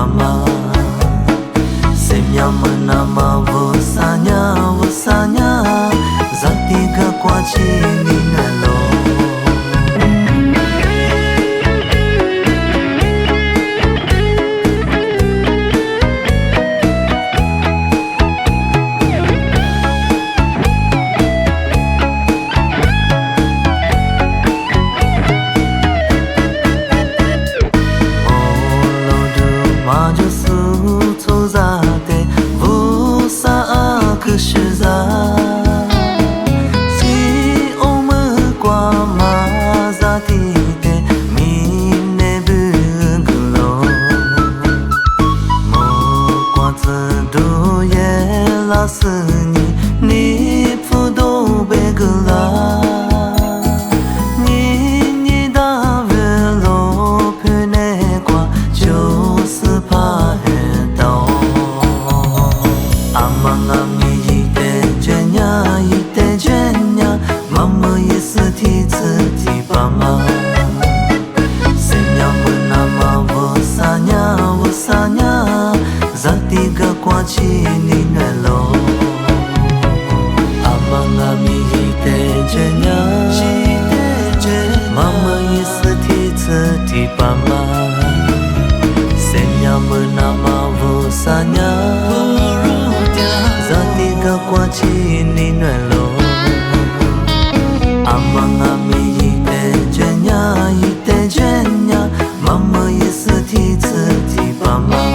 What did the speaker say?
pama Semya manama vusanya Zatiga kwa chini nalo你不都被个啦？你大为罗陪那瓜，就是怕黑道。阿妈阿咪一代卷呀，妈妈也是提子提爸妈。Senya menama vusanya Zatiga kwa chini nalo Amangami hitejenya Mama yisati tsati pama Senya menama vusanya Zatiga kwa chini nalo Amangami hitejenya Mama yisati tsati pama